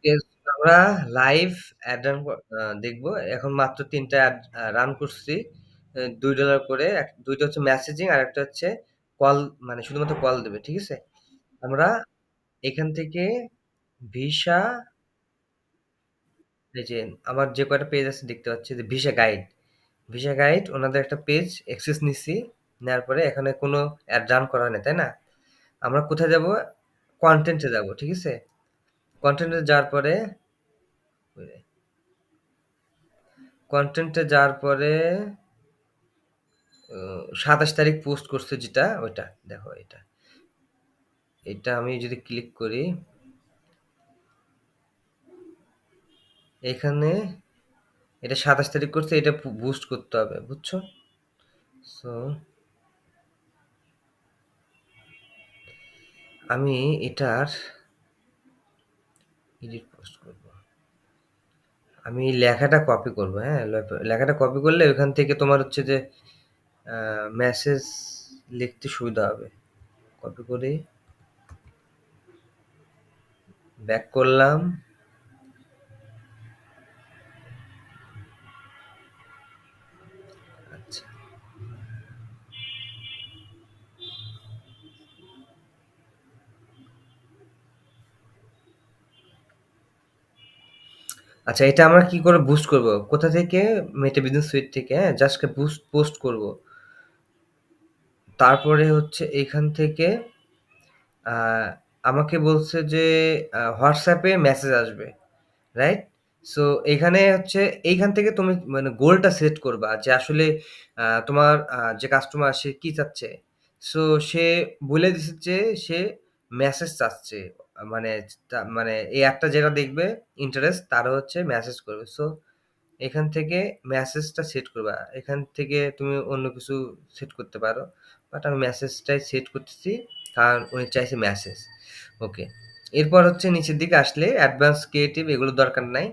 ওকে, আমরা live add run দেখব। এখন মাত্র ৩ টা অ্যাড রান করছি। $২ করে। ২ টা হচ্ছে মেসেজিং আরেকটা হচ্ছে কল, মানে শুধুমাত্র কল দেবে। ঠিক আছে? আমরা এখান থেকে ভিসা, এই যে আমার যে কয়টা পেজ আছে দেখতে পাচ্ছি যে ভিসা গাইড। ভিসা গাইড ওনাদের একটা পেজ অ্যাক্সেস নিছি। নেওয়ার পরে এখানে কোনো অ্যাড রান করা হয় না, তাই না? আমরা কোথায় যাবো? কনটেন্ট এ যাবো। ঠিক আছে? কনটেন্ট এ যাওয়ার পরে কনটেন্ট এ যাওয়ার পরে ২৭ তারিখ পোস্ট করছে যেটা ওইটা। দেখো এটা। এটা আমি যদি ক্লিক করি, এখানে এটা ২৭ তারিখ করছে, এটা বুস্ট করতে হবে। বুঝছো? সো আমি এটার এডিট পোস্ট করব। আমি লেখাটা কপি করব, হ্যাঁ? লেখাটা কপি করলে ওইখান থেকে তোমার হচ্ছে যে মেসেজ লিখতে সুবিধা হবে। কপি করে ব্যাক করলাম। আচ্ছা। আচ্ছা, এটা আমরা কি করে বুস্ট করব? কোথা থেকে? মেটা বিজনেস সুইট থেকে, হ্যাঁ? জাস্ট বুস্ট পোস্ট করব। তারপরে হচ্ছে এখান থেকে আ আমাকে বলছে যে WhatsApp এ মেসেজ আসবে। রাইট? সো এখানে হচ্ছে এইখান থেকে তুমি মানে গোলটা সেট করবা যে আসলে তোমার যে কাস্টমার সে কি চাচ্ছে। সো সে বলে দিছে যে সে মেসেজ চাচ্ছে। মানে মানে এই অ্যাডটা যেটা দেখবে ইন্টারেস্ট তারা হচ্ছে মেসেজ করবে। সো এখান থেকে মেসেজটা সেট করবা। এখান থেকে তুমি অন্য কিছু সেট করতে পারো। বাট আমি মেসেজটাই সেট করতেছি। কারণ উনি চাইছে মেসেজ। ওকে। এরপর হচ্ছে নিচের দিকে আসলে অ্যাডভান্স ক্রিয়েটিভ এগুলোর দরকার নাই।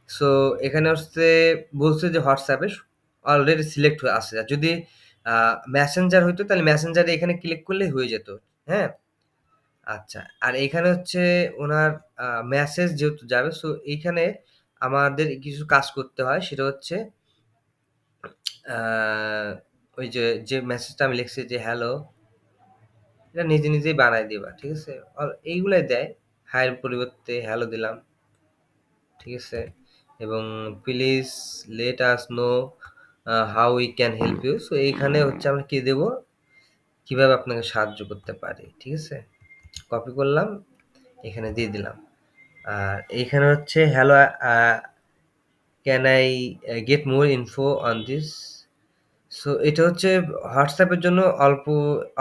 সো এখানে হচ্ছে বলছে যে WhatsApp এ অলরেডি সিলেক্ট হয়ে আছে। আর যদি আ মেসেঞ্জার হইতো তাহলে মেসেঞ্জারে এখানে ক্লিক করলেই হয়ে যেত। হ্যাঁ? আচ্ছা। আর এইখানে হচ্ছে উনার মেসেজ যেহেতু যাবে, সো এইখানে আমাদের কিছু কাজ করতে হয়। সেটা হচ্ছে আ ওই যে মেসেজটা আমি লিখছি যে হ্যালো, এটা নিজে, নিজেই বানায় দিবা। ঠিক আছে? এইগুলাই দেয়। হাই এর পরিবর্তে হ্যালো দিলাম। ঠিক আছে? এবং please let us know how we can help you. So এইখানে হচ্ছে আমরা কি দেব? কিভাবে আপনাকে সাহায্য করতে পারি। ঠিক আছে? কপি করলাম, এখানে দিয়ে দিলাম। আর এইখানে হচ্ছে hello, a can I get more info on this? So এটা হচ্ছে WhatsApp এর জন্য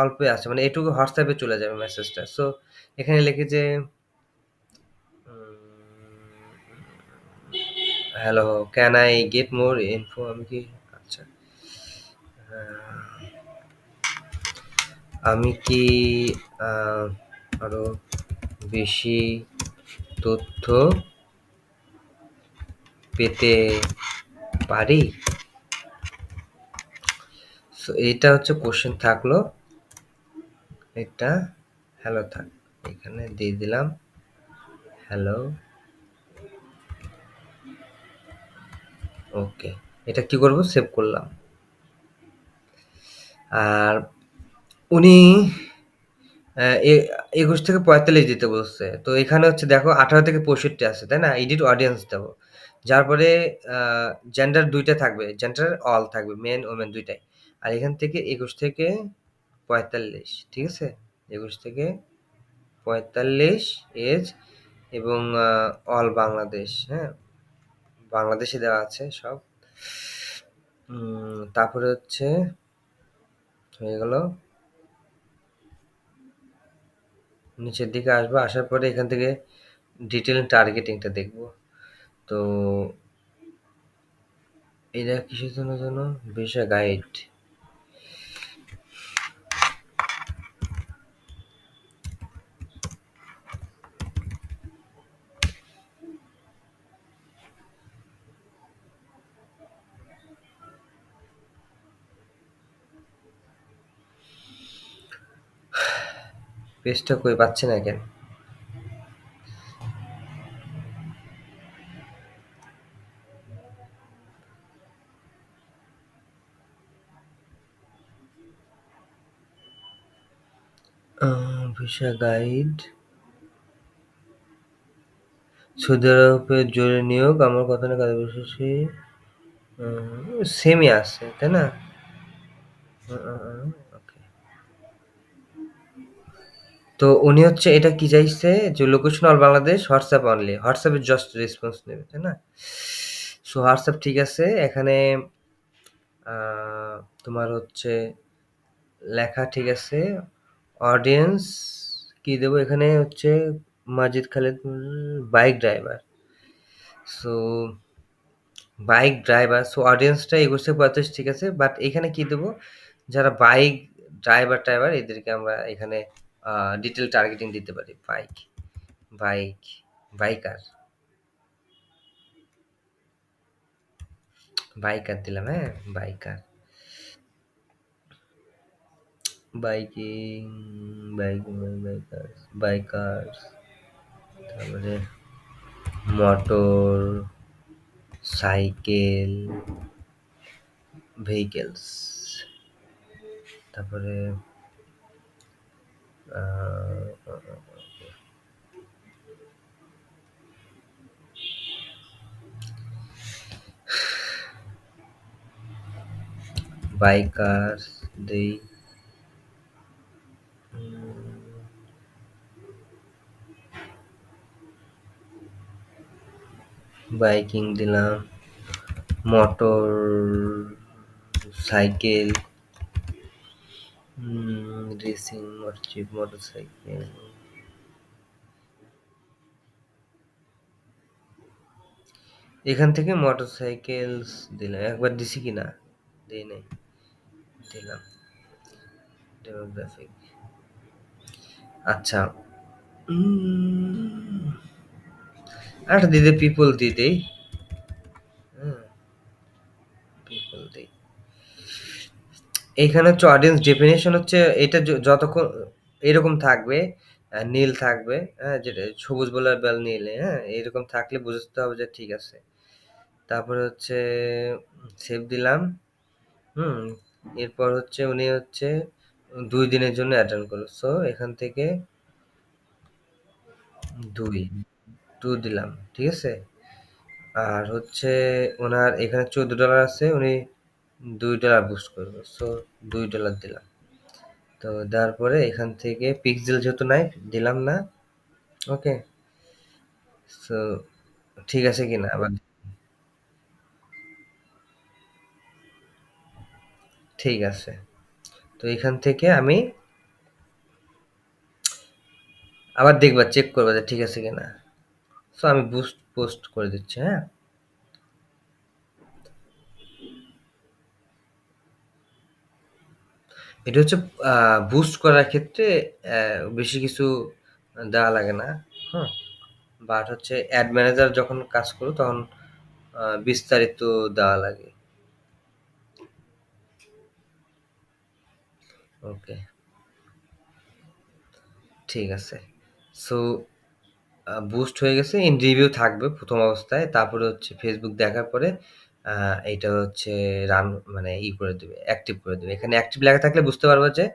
অল্পই আছে। মানে এটুকু WhatsApp এ চলে যাবে মেসেজটা। সো এখানে লিখি যে hello, can I get more info? আমি কি আচ্ছা। আমি কি আ আরো বেশি তথ্য পেতে পারি? সো এইটা হচ্ছে কোয়েশ্চেন থাকলো। এটা হ্যালো থাক। এখানে দিয়ে দিলাম হ্যালো। ওকে। এটা কি করব? সেভ করলাম। আর উনি অ্যা এ ২১ থেকে ৪৫ দিতে বলছে। তো এখানে হচ্ছে দেখো ১৮ থেকে ৬৫ আছে, তাই না? এডিট অডিয়েন্স দেব। যার পরে আ জেন্ডার ২ টা থাকবে। জেন্ডার অল থাকবে। মেন, ওমেন ২ টাই। আর এখান থেকে ২১ থেকে ৪৫, ঠিক আছে? ২১ থেকে ৪৫ এজ এবং অল বাংলাদেশ, হ্যাঁ? বাংলাদেশে দেওয়া আছে সব। তারপরে হচ্ছে হয়ে গেল। নিচের দিকে আসবো। আসার পরে এখান থেকে ডিটেইল টার্গেটিংটা দেখব। তো এটা কিসের জন্য যেন? Visa guide. পেজটা কই পাচ্ছি না কেন? ভিসা গাইড, সৌদি আরবে জরুরি নিয়োগ, আমার কথা না কাজে বসেছি। সেমই আছে, তাই না? ওকে। তো উনি হচ্ছে এটা কি চাইছে যে location all Bangladesh, WhatsApp only. হোয়াটসঅ্যাপে জাস্ট রেসপন্স নেবে, তাই না? সো হোয়াটসঅ্যাপ ঠিক আছে। এখানে আ তোমার হচ্ছে লেখা ঠিক আছে। অডিয়েন্স কি দেবো এখানে হচ্ছে Majid Khaled bike driver. So bike driver, so অডিয়েন্সটা ২১-৩৫ ঠিক আছে। বাট এখানে কি দেবো? যারা বাইক ড্রাইভার-টাইভার এদেরকে আমরা এখানে আ ডিটেইল টার্গেটিং দিতে পারি। বাইক, বাইকার, বাইকার দিলাম, হ্যাঁ? বাইকার, বাইকিং, বাইকার্স, বাইকার্স, তারপরে মোটর, সাইকেল, ভেহিকলস, তারপরে আ বাইকার্স দেই, বাইকিং দিলাম, মোটর সাইকেল, রেসিং, মোটরসাইকেল। এখান থেকে মোটরসাইকেলস দিলাম। একবার দিছি কিনা? দেই নাই। দিলাম। ডেমোগ্রাফিক। আচ্ছা। উম আরেকটা দিয়ে দেই, পিপল দিয়ে দেই। হুম, পিপল দেই। এইখানে হচ্ছে অডিয়েন্স ডেফিনিশন হচ্ছে এটা যতক্ষণ এরকম থাকবে, নীল থাকবে, হ্যাঁ? যেটা সবুজ বলার বেল নীল, হ্যাঁ? এরকম থাকলে বুঝতে হবে যে ঠিক আছে। তারপরে হচ্ছে সেভ দিলাম। হুম? এরপর হচ্ছে উনি হচ্ছে ২ দিনের জন্য অ্যাটেন্ড করলো। সো এখান থেকে ২, ২ দিলাম। ঠিক আছে? আর হচ্ছে উনার এখানে $১৪ আছে। উনি $২ বুস্ট করবে। সো $২ দিলাম। তো দেওয়ার পরে এখান থেকে পিক্সেল যেহেতু নাই দিলাম না। ওকে? সো ঠিক আছে কিনা আবার ঠিক আছে। তো এখান থেকে আমি আবার দেখবা চেক করবা যে ঠিক আছে কিনা। সো আমি বুস্ট পোস্ট করে দিচ্ছি, হ্যাঁ? এটা হচ্ছে বুস্ট করার ক্ষেত্রে বেশি কিছু দেওয়া লাগে না। হুম? বাট হচ্ছে অ্যাড ম্যানেজার যখন কাজ করো তখন বিস্তারিত দেওয়া লাগে। ওকে, ঠিক আছে। সো বুস্ট হয়ে গেছে। ইন রিভিউ থাকবে ১ম অবস্থায়। তারপরে হচ্ছে Facebook দেখার পরে আ এইটা হচ্ছে রান মানে করে দিবে, অ্যাক্টিভ করে দিবে। এখানে অ্যাক্টিভ লেখা থাকলে বুঝতে পারবা যে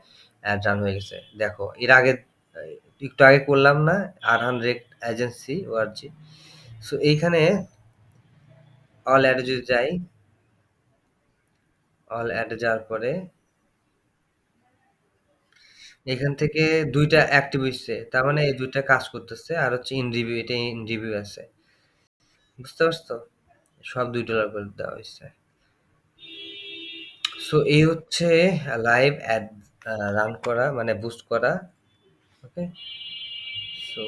অ্যাড রান হয়ে গেছে। দেখো এর আগে আ একটু আগে করলাম না? Arhan rate agency ORG. So এইখানে অল অ্যাড এ যদি যাই, অল অ্যাড এ যাওয়ার পরে এখান থেকে ২ টা অ্যাক্টিভ হইছে। তার মানে এই ২ টা কাজ করতেছে। আর হচ্ছে ইন রিভিউ, এটা ইন রিভিউ আছে। বুঝতে পারছো? সব $২ করে দেওয়া হইছে। সো এই হচ্ছে লাইভ অ্যাড রান করা মানে বুস্ট করা। ওকে? সো